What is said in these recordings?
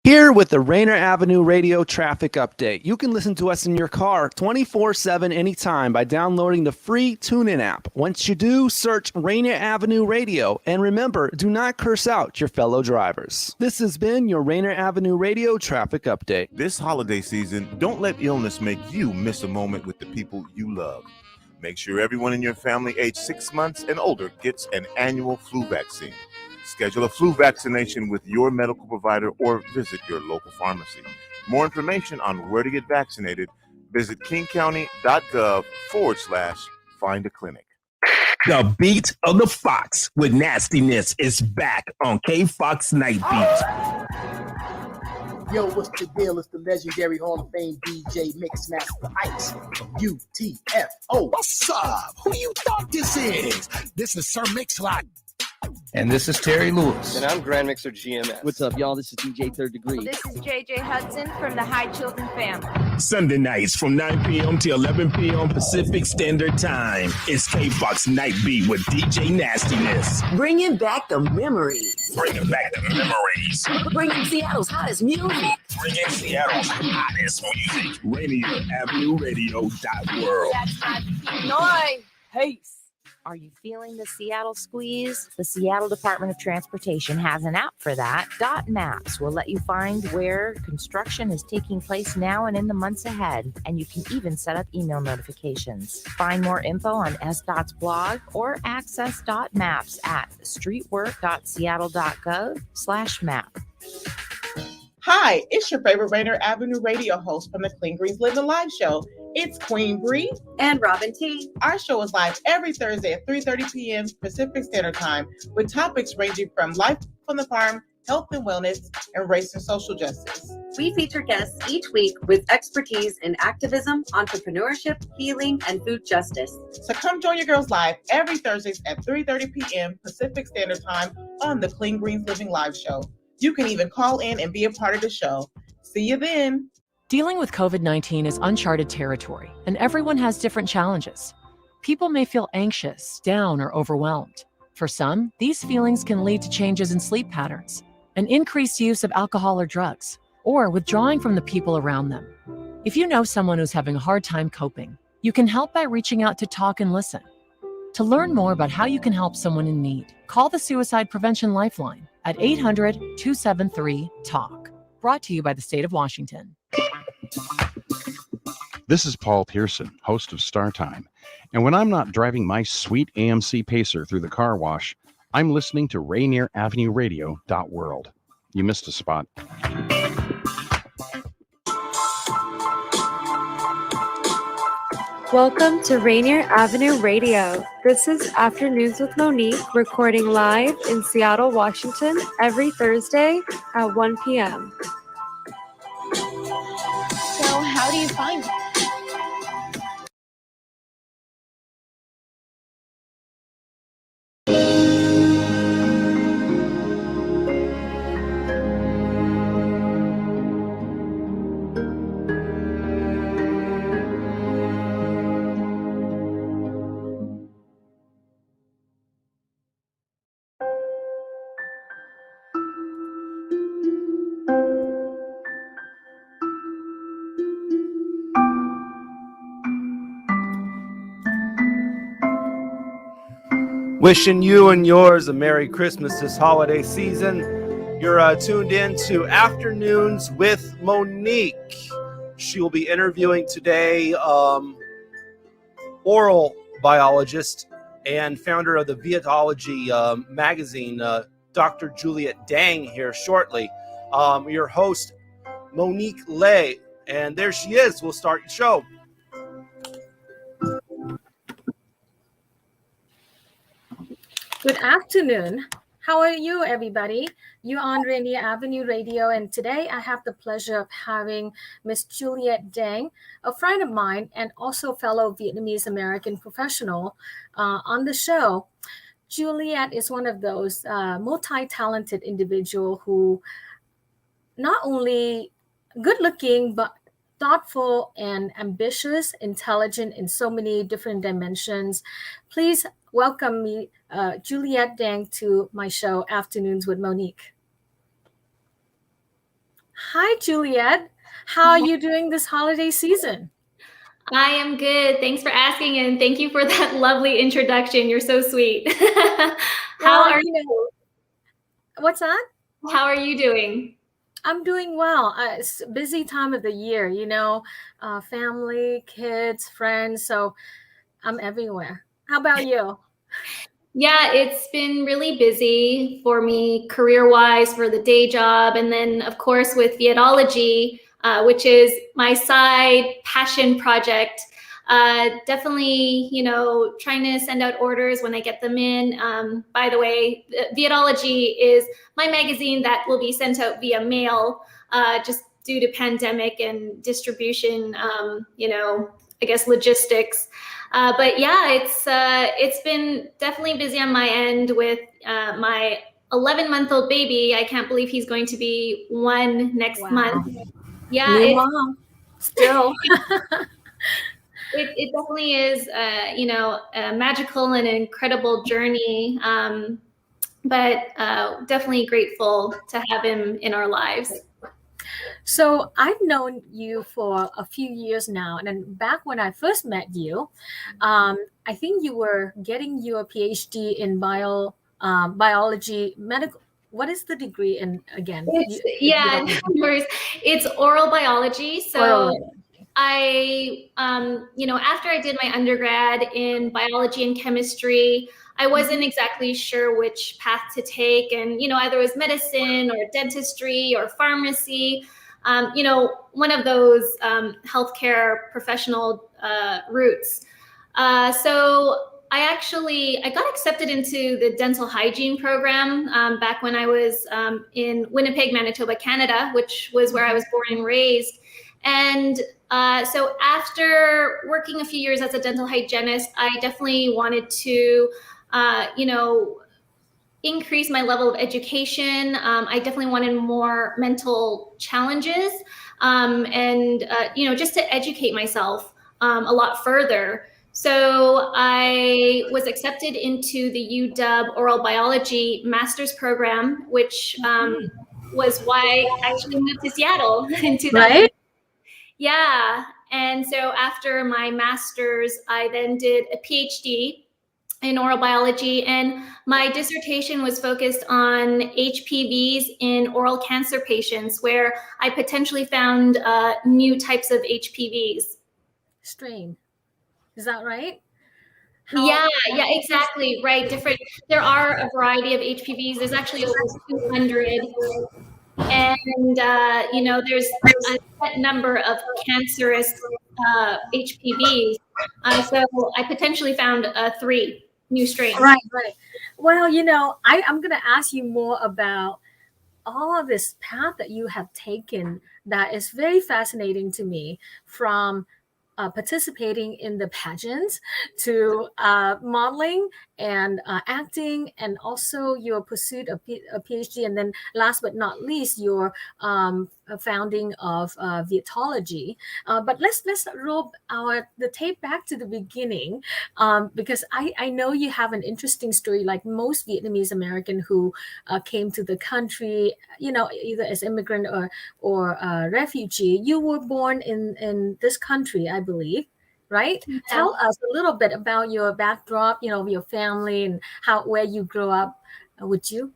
Here with the Rainier Avenue Radio Traffic Update. You can listen to us in your car 24/7 anytime by downloading the free TuneIn app. Once you do, search Rainier Avenue Radio. And remember, do not curse out your fellow drivers. This has been your Rainier Avenue Radio Traffic Update. This holiday season, don't let illness make you miss a moment with the people you love. Make sure everyone in your family aged 6 months and older gets an annual flu vaccine. Schedule a flu vaccination with your medical provider or visit your local pharmacy. More information on where to get vaccinated, visit kingcounty.gov/find a clinic. The Beat of the Fox with Nastiness is back on K-Fox Night Beat. Yo, what's the deal? It's the legendary Hall of Fame DJ Mixmaster Ice from UTFO. What's up? Who you thought this is? This is Sir Mix-a-Lot. And this is Terry Lewis. And I'm Grand Mixer GMS. What's up, y'all? This is DJ Third Degree. This is JJ Hudson from the High Children family. Sunday nights from 9 p.m. to 11 p.m. Pacific Standard Time. It's K-Fox Night Beat with DJ Nastiness. Bringing back the memories. Bringing back the memories. Bringing Seattle's hottest music. Bringing Seattle's hottest music. Rainier Avenue Radio.world. That's right. Noise. Peace. Are you feeling the Seattle squeeze? The Seattle Department of Transportation has an app for that. Dot Maps will let you find where construction is taking place now and in the months ahead, and you can even set up email notifications. Find more info on SDOT's blog or access Dot Maps at streetwork.seattle.gov/map. Hi, it's your favorite Rainier Avenue radio host from the Clean Greens Living Live show. It's Queen Bree and Robin T. Our show is live every Thursday at 3:30 p.m. Pacific Standard Time with topics ranging from life on the farm, health and wellness, and race and social justice. We feature guests each week with expertise in activism, entrepreneurship, healing, and food justice. So come join your girls live every Thursdays at 3:30 p.m. Pacific Standard Time on the Clean Greens Living Live show. You can even call in and be a part of the show. See you then. Dealing with COVID-19 is uncharted territory, and everyone has different challenges. People may feel anxious, down, or overwhelmed. For some, these feelings can lead to changes in sleep patterns, an increased use of alcohol or drugs, or withdrawing from the people around them. If you know someone who's having a hard time coping, you can help by reaching out to talk and listen. To learn more about how you can help someone in need, call the Suicide Prevention Lifeline at 800-273-TALK. Brought to you by the state of Washington. This is Paul Pearson, host of Star Time. And when I'm not driving my sweet AMC Pacer through the car wash, I'm listening to Rainier Avenue Radio.world. You missed a spot. Welcome to Rainier Avenue Radio. This is Afternoons with Monique, recording live in Seattle, Washington, every Thursday at 1 p.m. So how do you find it? Wishing you and yours a Merry Christmas this holiday season. You're tuned in to Afternoons with Monique. She will be interviewing today Oral Biologist and founder of the Vietology Magazine, Dr. Juliet Dang, here shortly. Your host, Monique Lay. And there she is. We'll start the show. Good afternoon. How are you, everybody? You're on Rainier Avenue Radio, and today I have the pleasure of having Miss Juliet Dang, a friend of mine and also fellow Vietnamese American professional, on the show. Juliet is one of those multi-talented individual who not only good-looking, but thoughtful and ambitious, intelligent in so many different dimensions. Please welcome me, Juliet Dang, to my show, Afternoons with Monique. Hi, Juliet. How are you doing this holiday season? I am good. Thanks for asking, and thank you for that lovely introduction. You're so sweet. How are you? What's that? How are you doing? I'm doing well. It's a busy time of the year, family, kids, friends. So I'm everywhere. How about you? Yeah, it's been really busy for me career-wise for the day job. And then, of course, with Vietology, which is my side passion project. Definitely, trying to send out orders when I get them in. By the way, Vietology is my magazine that will be sent out via mail, just due to pandemic and distribution, I guess logistics. But yeah, it's been definitely busy on my end with my 11-month-old baby. I can't believe he's going to be 1 next month. Yeah, New mom. Still. It definitely is, a magical and incredible journey. But definitely grateful to have him in our lives. So I've known you for a few years now. And then back when I first met you, I think you were getting your PhD in biology, medical. What is the degree in again? It's oral biology. So I, after I did my undergrad in biology and chemistry, I wasn't exactly sure which path to take. And, either it was medicine or dentistry or pharmacy, one of those healthcare professional routes. So I got accepted into the dental hygiene program back when I was in Winnipeg, Manitoba, Canada, which was where I was born and raised. And so after working a few years as a dental hygienist, I definitely wanted to, increase my level of education. I definitely wanted more mental challenges and, just to educate myself a lot further. So I was accepted into the UW Oral Biology Master's Program, which was why I actually moved to Seattle in 2000. Right? Yeah. And so after my master's, I then did a PhD in oral biology, and my dissertation was focused on HPVs in oral cancer patients, where I potentially found new types of HPVs. Strain. Is that right? Yeah, exactly. Right. There are a variety of HPVs. There's actually over 200. And, there's a set number of cancerous HPVs. So I potentially found 3 new strains. Right. Well, I'm going to ask you more about all of this path that you have taken that is very fascinating to me, from participating in the pageants to modeling and acting, and also your pursuit of a PhD, and then last but not least, your founding of Vietology. But let's roll the tape back to the beginning, because I know you have an interesting story, like most Vietnamese American who came to the country, either as immigrant or refugee. You were born in this country, I believe, right? Yeah. Tell us a little bit about your backdrop, your family, and where you grew up. Would you?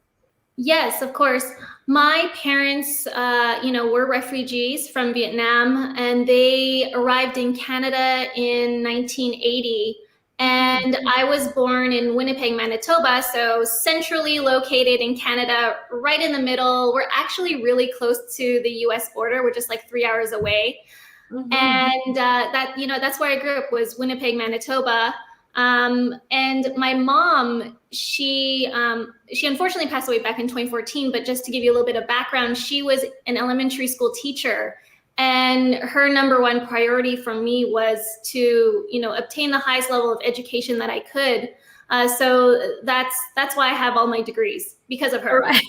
Yes, of course. My parents, were refugees from Vietnam, and they arrived in Canada in 1980. And I was born in Winnipeg, Manitoba, so centrally located in Canada, right in the middle. We're actually really close to the US border. We're just like 3 hours away. Mm-hmm. And that's where I grew up, was Winnipeg, Manitoba. And my mom, she unfortunately passed away back in 2014, but just to give you a little bit of background, she was an elementary school teacher, and her number one priority for me was to, obtain the highest level of education that I could. So that's why I have all my degrees, because of her. Right.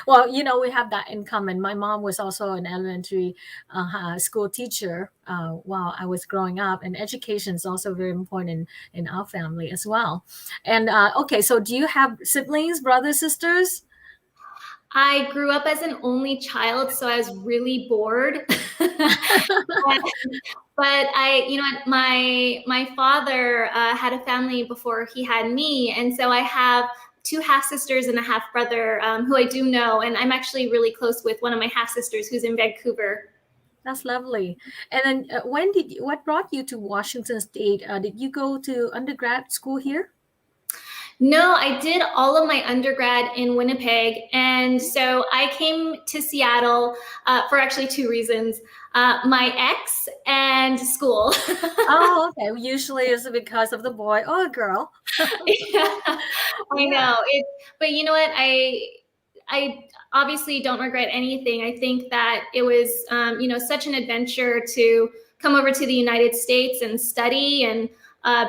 Well, we have that in common. My mom was also an elementary school teacher while I was growing up, and education is also very important in our family as well. And okay, so do you have siblings, brothers, sisters? I grew up as an only child, so I was really bored. But my father had a family before he had me, and so I have 2 half sisters and a half brother who I do know, and I'm actually really close with one of my half sisters who's in Vancouver. That's lovely. And then what brought you to Washington State? Did you go to undergrad school here? No, I did all of my undergrad in Winnipeg. And so I came to Seattle for actually 2 reasons. My ex and school. Oh, okay. Usually it's because of the boy or girl. Yeah, I know. But you know what? I obviously don't regret anything. I think that it was, such an adventure to come over to the United States and study and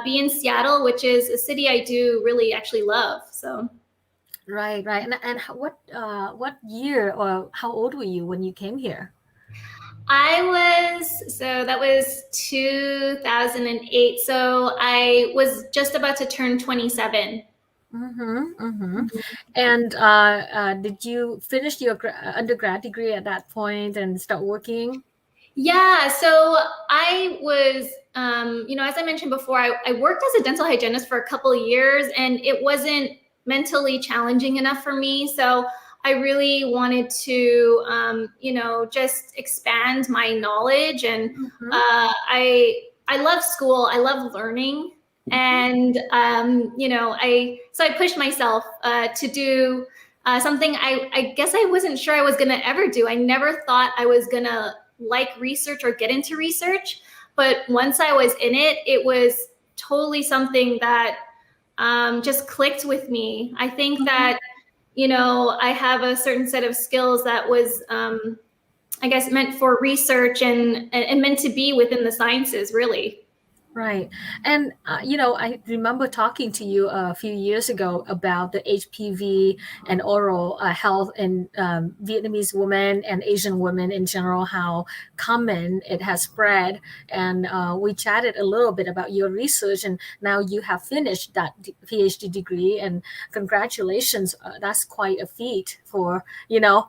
be in Seattle, which is a city I do really actually love. So, right. And what year or how old were you when you came here? That was 2008. So I was just about to turn 27. And did you finish your undergrad degree at that point and start working? Yeah, so I was, as I mentioned before, I worked as a dental hygienist for a couple of years, and it wasn't mentally challenging enough for me. So I really wanted to, just expand my knowledge. And I love school. I love learning. And, so I pushed myself to do something I guess I wasn't sure I was going to ever do. I never thought I was going to like research or get into research. But once I was in it, it was totally something that just clicked with me. I think that, I have a certain set of skills that was, I guess, meant for research and meant to be within the sciences, really. Right. And, I remember talking to you a few years ago about the HPV and oral health in Vietnamese women and Asian women in general, how common it has spread. And we chatted a little bit about your research, and now you have finished that PhD degree, and congratulations. That's quite a feat for,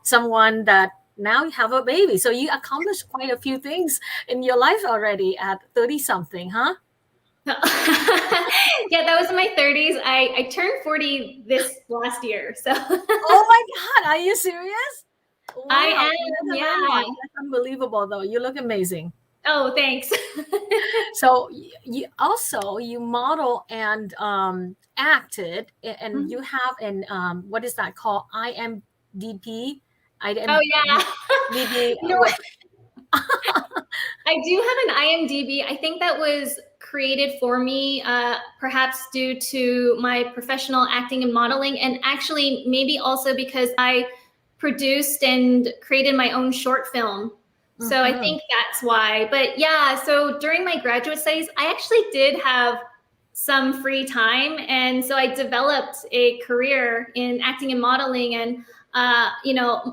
someone that now you have a baby. So you accomplished quite a few things in your life already at 30 something, huh? Yeah, that was in my 30s. I turned 40 this last year. So oh my God, are you serious? Wow. I am, yeah. That's unbelievable though. You look amazing. Oh, thanks. So you model and acted, and you have an what is that called? IMDb. Oh yeah. I do have an IMDb. I think that was created for me, perhaps due to my professional acting and modeling, and actually maybe also because I produced and created my own short film. So I think that's why. But yeah, so during my graduate studies, I actually did have some free time. And so I developed a career in acting and modeling, and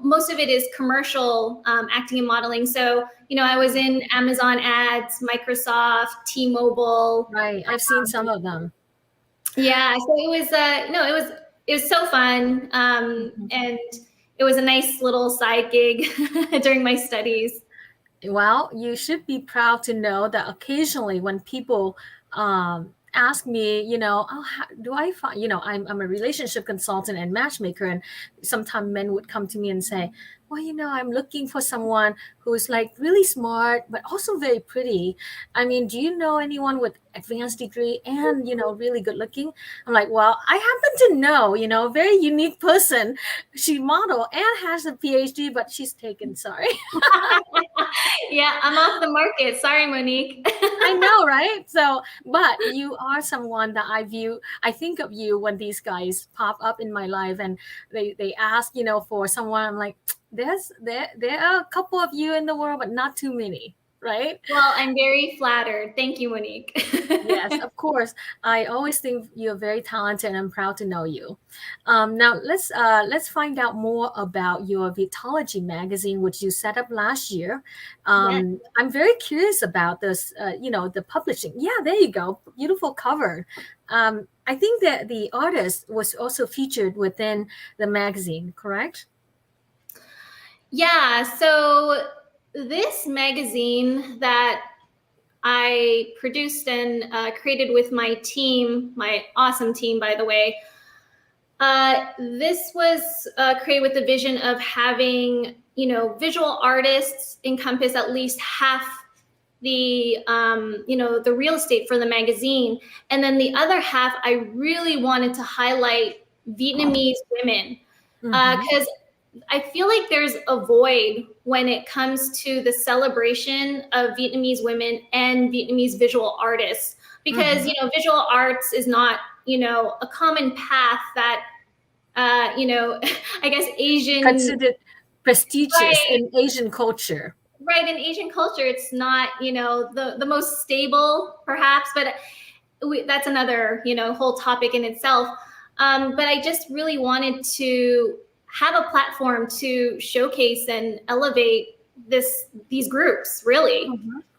most of it is commercial acting and modeling. So, I was in Amazon ads, Microsoft, T-Mobile. Right. I've seen some of them. Yeah. So it was, it was so fun. And it was a nice little side gig during my studies. Well, you should be proud to know that occasionally when people ask me, how do I find, I'm a relationship consultant and matchmaker, and sometimes men would come to me and say, well, I'm looking for someone who's like really smart, but also very pretty. I mean, do you know anyone with advanced degree and, really good looking? I'm like, well, I happen to know, a very unique person. She model and has a PhD, but she's taken, sorry. Yeah, I'm off the market. Sorry, Monique. I know, right? So, but you are someone that I think of you when these guys pop up in my life and they ask, for someone. I'm like, there are a couple of you in the world, but not too many, right? Well, I'm very flattered. Thank you, Monique. Yes, of course. I always think you're very talented, and I'm proud to know you. Now let's find out more about your Vietology Magazine, which you set up last year. I'm very curious about this. The publishing. Yeah, there you go. Beautiful cover. I think that the artist was also featured within the magazine, correct? Yeah, so this magazine that I produced and created with my team, my awesome team, by the way, this was created with the vision of having, visual artists encompass at least half the, the real estate for the magazine. And then the other half, I really wanted to highlight Vietnamese women because I feel like there's a void when it comes to the celebration of Vietnamese women and Vietnamese visual artists, because, visual arts is not, a common path that, I guess Asian considered prestigious in Asian culture. Right. In Asian culture, it's not, the most stable perhaps, but that's another, whole topic in itself. But I just really wanted to have a platform to showcase and elevate these groups, really.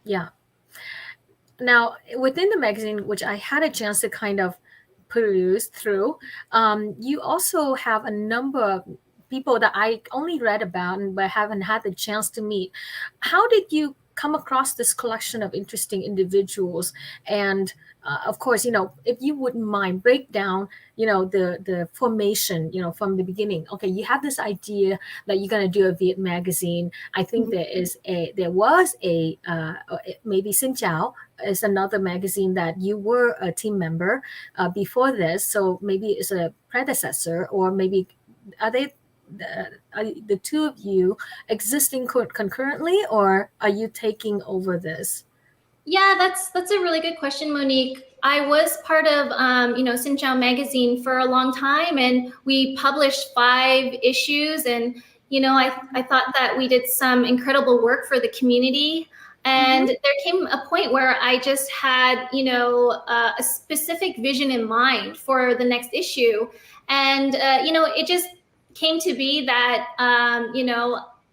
Yeah. Now, within the magazine, which I had a chance to kind of peruse through, you also have a number of people that I only read about but haven't had the chance to meet. How did you come across this collection of interesting individuals? And of course, if you wouldn't mind, break down, the formation, from the beginning. Okay, you have this idea that you're going to do a Viet magazine. I think there was a maybe Xin Chao is another magazine that you were a team member before this. So maybe it's a predecessor, or maybe are the two of you existing concurrently, or are you taking over this? Yeah, that's a really good question, Monique. I was part of, Xin Chao Magazine for a long time, and we published 5 issues. And, I thought that we did some incredible work for the community. And there came a point where I just had, a specific vision in mind for the next issue. And, it just came to be that,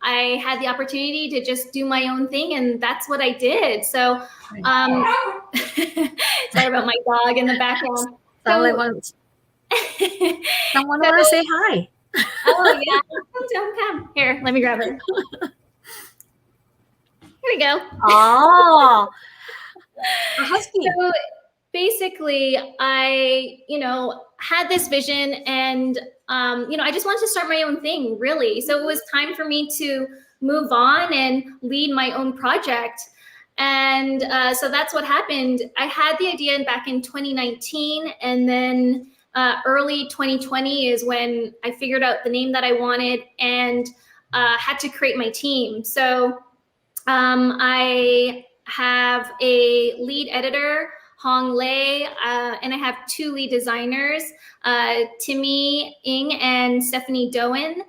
I had the opportunity to just do my own thing, and that's what I did. So, sorry about my dog in the background. Someone want to say hi. Oh yeah, come here. Let me grab it. Here we go. Oh, a husky. So basically, I had this vision, and I just wanted to start my own thing, really. So it was time for me to move on and lead my own project. And so that's what happened. I had the idea back in 2019, and then early 2020 is when I figured out the name that I wanted and had to create my team. So I have a lead editor, Hong Lei, and I have 2 lead designers, Timmy Ng and Stephanie Doan.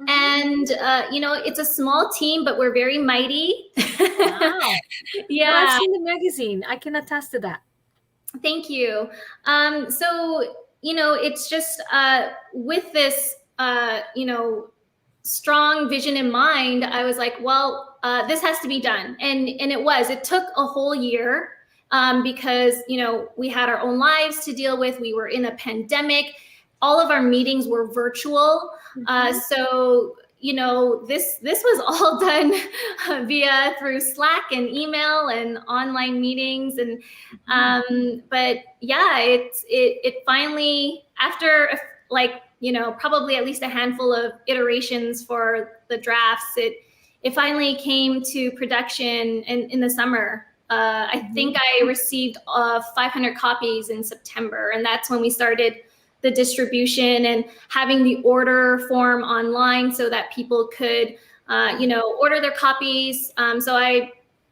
And, it's a small team, but we're very mighty. Wow. Yeah. Well, I've seen the magazine. I can attest to that. Thank you. So, it's just with this, strong vision in mind, I was like, well, this has to be done. And it took a whole year. Because, we had our own lives to deal with. We were in a pandemic. All of our meetings were virtual. So, this was all done through Slack and email and online meetings. And, but yeah, it finally, after probably at least a handful of iterations for the drafts, it finally came to production in the summer. I think I received 500 copies in September, and that's when we started the distribution and having the order form online so that people could, order their copies. So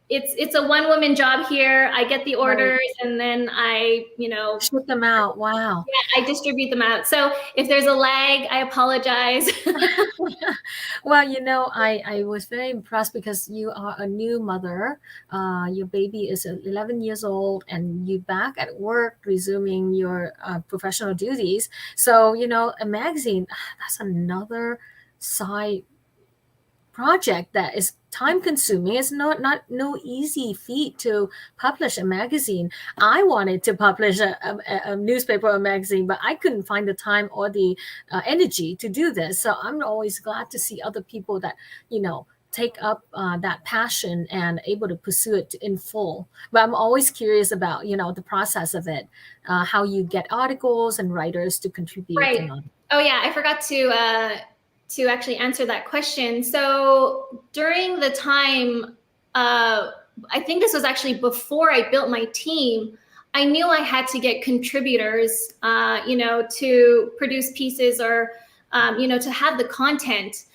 it's a one-woman job here. I get the orders, and then I, ship them out. Wow. Yeah, I distribute them out. So if there's a lag, I apologize. Well, I was very impressed because you are a new mother. Your baby is 11 years old, and you back at work, resuming your professional duties. So, a magazine, that's another side project that is time consuming. It's no easy feat to publish a magazine. I wanted to publish a newspaper or a magazine, but I couldn't find the time or the energy to do this. So I'm always glad to see other people that, take up that passion and able to pursue it in full. But I'm always curious about, the process of it, how you get articles and writers to contribute. Right. Oh yeah, I forgot to actually answer that question. So during the time, I think this was actually before I built my team, I knew I had to get contributors, to produce pieces or, to have the content.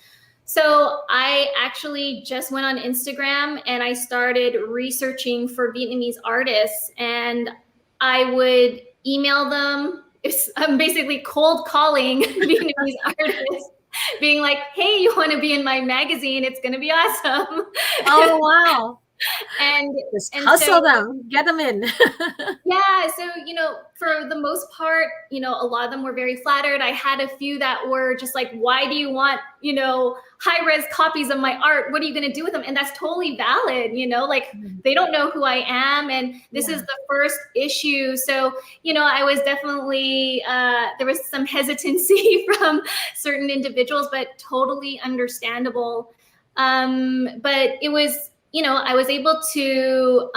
So I actually just went on Instagram and I started researching for Vietnamese artists, and I would email them. I'm basically cold calling Vietnamese artists, being like, hey, you want to be in my magazine? It's going to be awesome. Oh, wow. And just hustle them, get them in. Yeah. So, for the most part, a lot of them were very flattered. I had a few that were just like, why do you want, high-res copies of my art? What are you going to do with them? And that's totally valid. They don't know who I am. And this is the first issue. So, I was definitely, there was some hesitancy from certain individuals, but totally understandable. But it was, I was able to,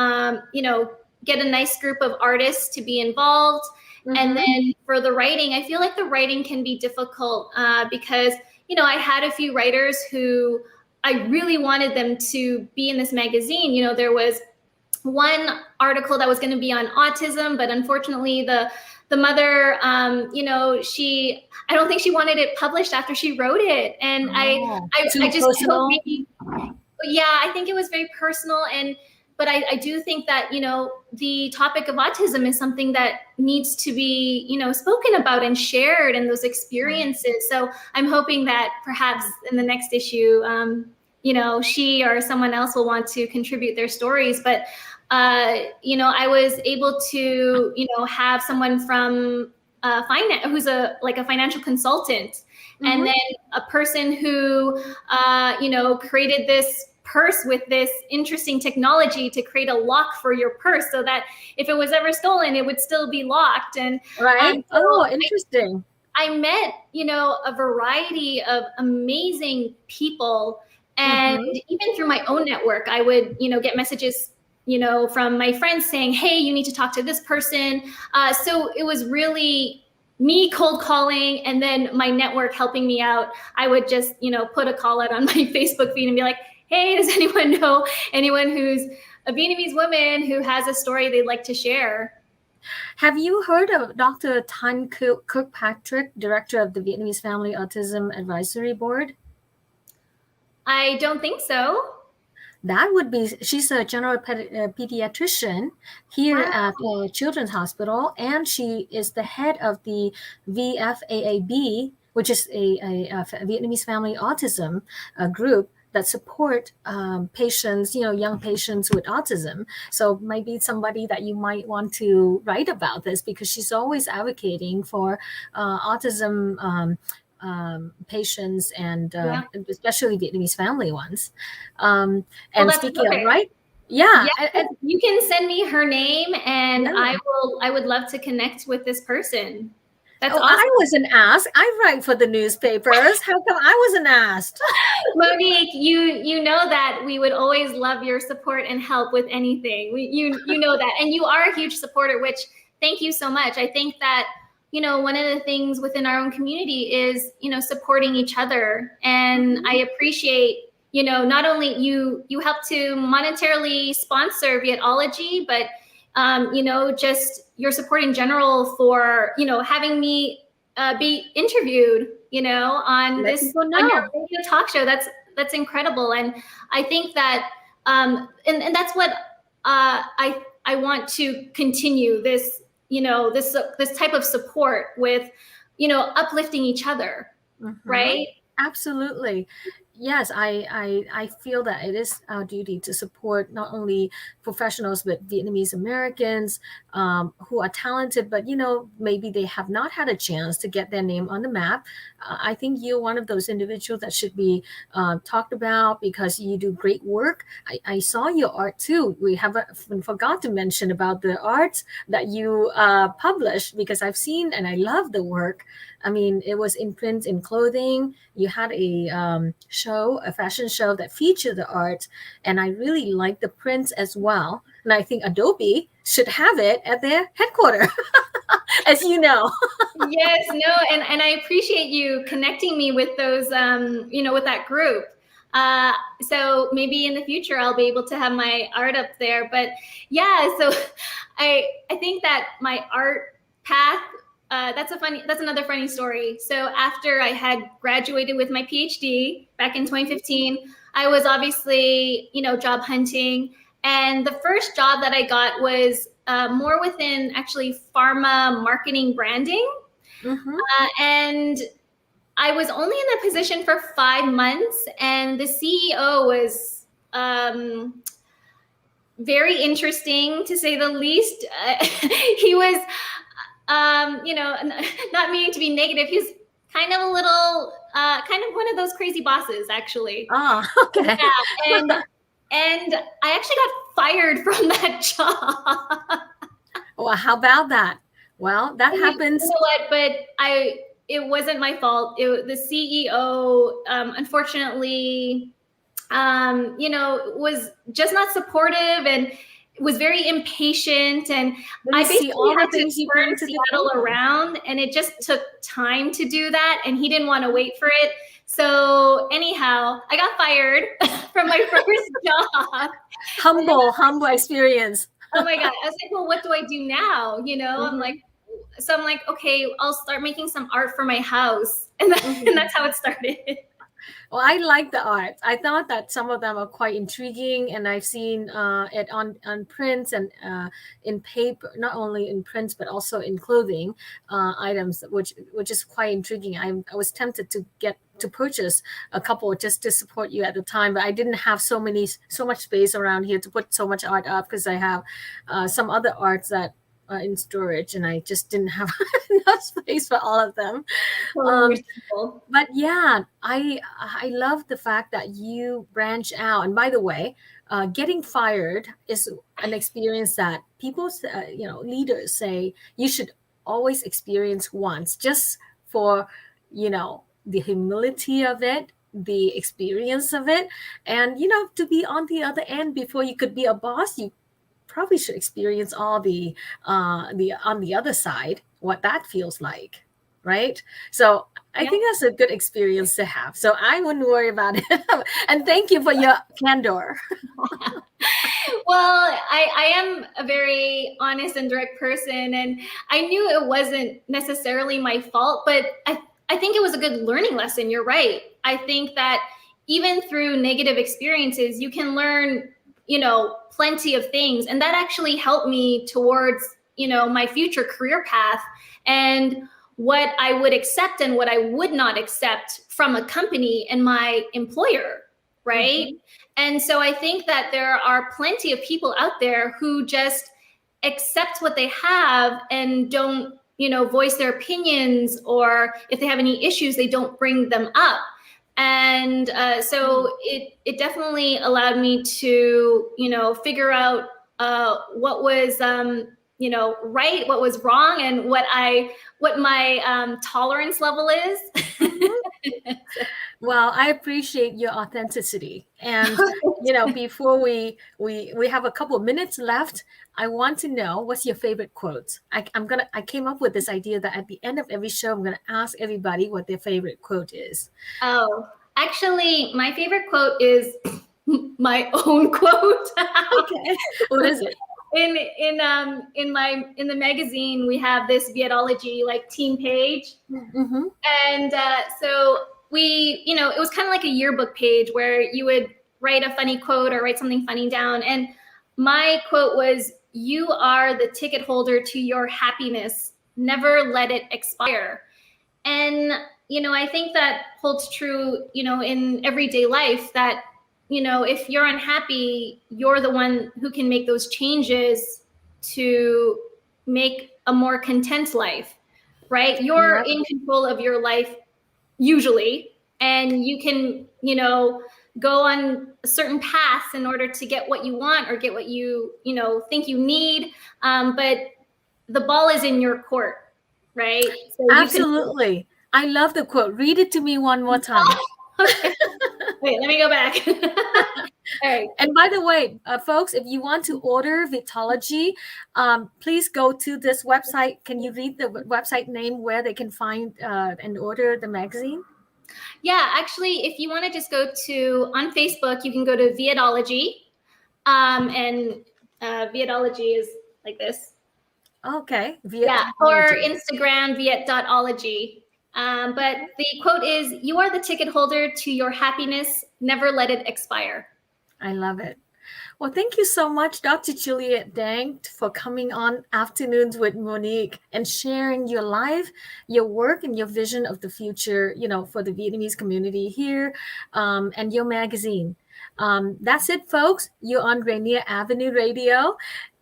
get a nice group of artists to be involved. Mm-hmm. And then for the writing, I feel like the writing can be difficult because, I had a few writers who I really wanted them to be in this magazine. There was one article that was going to be on autism, but unfortunately the mother, I don't think she wanted it published after she wrote it. And I just don't really, yeah, I think it was very personal. But I do think that, the topic of autism is something that needs to be, spoken about and shared, and those experiences. So I'm hoping that perhaps in the next issue, she or someone else will want to contribute their stories. But, I was able to, have someone from finance who's a financial consultant, mm-hmm. and then a person who, created this purse with this interesting technology to create a lock for your purse so that if it was ever stolen, it would still be locked. And right. So interesting. I met, a variety of amazing people. And mm-hmm. even through my own network, I would, get messages, from my friends saying, hey, you need to talk to this person. So it was really me cold calling, and then my network helping me out. I would just, put a call out on my Facebook feed and be like, hey, does anyone know anyone who's a Vietnamese woman who has a story they'd like to share? Have you heard of Dr. Tan Kirkpatrick, director of the Vietnamese Family Autism Advisory Board? I don't think so. That would be, she's a general pediatrician here at the Children's Hospital, and she is the head of the VFAAB, which is a Vietnamese Family Autism group that support patients, young patients with autism. So maybe somebody that you might want to write about this, because she's always advocating for autism patients and especially Vietnamese family ones. And speaking of, right? Yeah. You can send me her name, and I would love to connect with this person. That's awesome. I wasn't asked. I write for the newspapers. How come I wasn't asked? Monique, you know that we would always love your support and help with anything. You know that, and you are a huge supporter, which thank you so much. I think that, one of the things within our own community is, supporting each other. And I appreciate, not only you help to monetarily sponsor Vietology, but just your support in general for, having me be interviewed, on this on your radio talk show. That's incredible. And I think that, and that's what I want to continue this, this type of support with, uplifting each other. Mm-hmm. Right. Absolutely. yes, I feel that it is our duty to support not only professionals but Vietnamese Americans who are talented, but maybe they have not had a chance to get their name on the map. I think you're one of those individuals that should be talked about because you do great work. I saw your art too. We haven't forgot to mention about the art that you published, because I've seen and I love the work. I mean, it was in print, in clothing. You had a fashion show that featured the art, and I really like the prints as well. And I think Adobe should have it at their headquarters, as you know. Yes, no, and I appreciate you connecting me with those, with that group. So maybe in the future I'll be able to have my art up there. But yeah, so I think that my art path. That's another funny story. So after I had graduated with my PhD back in 2015, I was obviously, job hunting. And the first job that I got was more within actually pharma marketing branding. Mm-hmm. And I was only in that position for 5 months. And the CEO was very interesting, to say the least. He was... not meaning to be negative. He's kind of a little, kind of one of those crazy bosses, actually. Oh, okay. Yeah, and I actually got fired from that job. Well, how about that? Well, that happens. You know what? But it wasn't my fault. The CEO, unfortunately, was just not supportive and was very impatient, and I basically had to turn Seattle around, and it just took time to do that, and he didn't want to wait for it. So anyhow, I got fired from my first job. Humble experience. Oh my God. I was like, well, what do I do now? Mm-hmm. I'm like, okay, I'll start making some art for my house. And that's how it started. Well, I like the art. I thought that some of them are quite intriguing, and I've seen it on prints and in paper, not only in prints but also in clothing items, which is quite intriguing. I was tempted to purchase a couple just to support you at the time, but I didn't have so much space around here to put so much art up, because I have some other arts that in storage, and I just didn't have enough space for all of them. But yeah, I love the fact that you branch out. And by the way, getting fired is an experience that people, leaders say you should always experience once, just for, the humility of it, the experience of it, and, to be on the other end before you could be a boss, you probably should experience all the on the other side, what that feels like, right? So I think that's a good experience to have. So I wouldn't worry about it. And thank you for your candor. Well, I am a very honest and direct person, and I knew it wasn't necessarily my fault, but I think it was a good learning lesson. You're right. I think that even through negative experiences, you can learn, plenty of things. And that actually helped me towards, my future career path and what I would accept and what I would not accept from a company and my employer, right? Mm-hmm. And so I think that there are plenty of people out there who just accept what they have and don't, voice their opinions, or if they have any issues, they don't bring them up. And so it definitely allowed me to, figure out what was, right, what was wrong, and what my tolerance level is. Well, I appreciate your authenticity. And, before we have a couple of minutes left, I want to know, what's your favorite quote? I came up with this idea that at the end of every show, I'm going to ask everybody what their favorite quote is. Oh, actually, my favorite quote is my own quote. Okay. What is it? In the magazine, we have this Vietology team page. Mm-hmm. And so we, it was kind of like a yearbook page where you would write a funny quote or write something funny down. And my quote was, "You are the ticket holder to your happiness. Never let it expire." And I think that holds true, in everyday life, that, if you're unhappy, you're the one who can make those changes to make a more content life, right? You're in control of your life usually, and you can, go on certain paths in order to get what you want or get what you, think you need. But the ball is in your court, right? So Absolutely. I love the quote. Read it to me one more time. Okay. Wait, let me go back. All right. And by the way, folks, if you want to order Vietology, please go to this website. Can you read the website name where they can find and order the magazine? Yeah, actually, if you want to just go on Facebook, you can go to Vietology. And Vietology is like this. Okay. Yeah, or Instagram, Viet.ology. But the quote is, "You are the ticket holder to your happiness. Never let it expire." I love it. Well, thank you so much, Dr. Juliet Dang, for coming on Afternoons with Monique and sharing your life, your work, and your vision of the future, for the Vietnamese community here, and your magazine. That's it, folks. You're on Rainier Avenue Radio.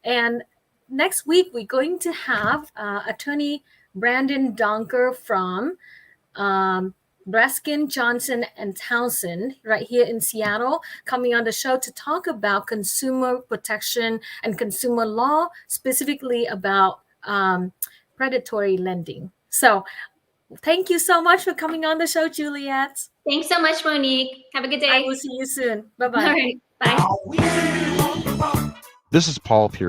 And next week, we're going to have attorney Brandon Donker from Breskin, Johnson, and Townsend right here in Seattle coming on the show to talk about consumer protection and consumer law, specifically about predatory lending. So thank you so much for coming on the show, Juliet. Thanks so much, Monique. Have a good day. I will see you soon. Bye-bye. All right. Bye. This is Paul Pierce.